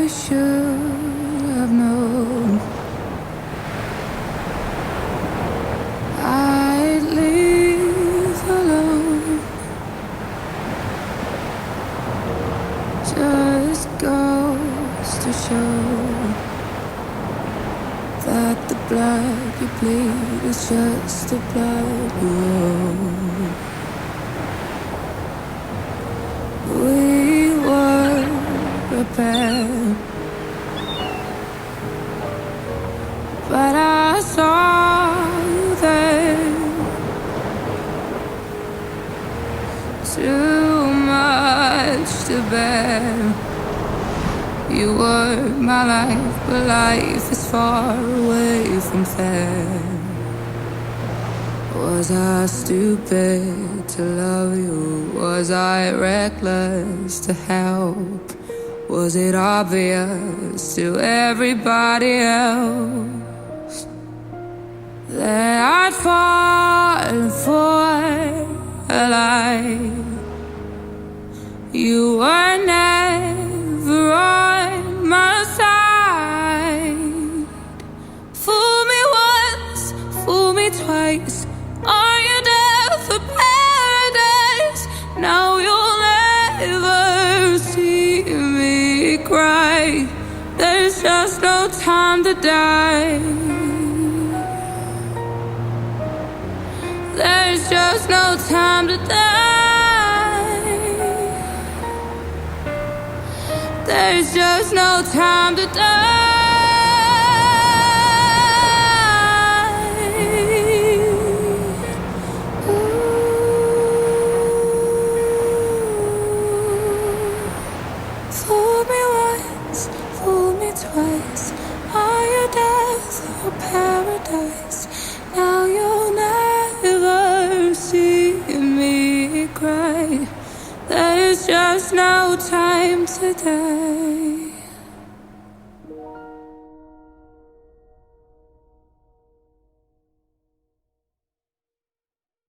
should have known I'd leave alone. Just goes to show that the blood you bleed is just the blood you owe. We were a pair, but I saw you there. Too much to bear. You were my life, but life is far away from fair. Was I stupid to love you? Was I reckless to help? Was it obvious to everybody else that I'd fallen for a lie? You were never on my side. Fool me once, fool me twice. Are you down for paradise? Now you'll never see me cry. There's just no time to die. There's just no time to die. There's just no time to die. Fool me once, fool me twice. Are you death or paradise? Now you'll never see me cry. There's just no time to die.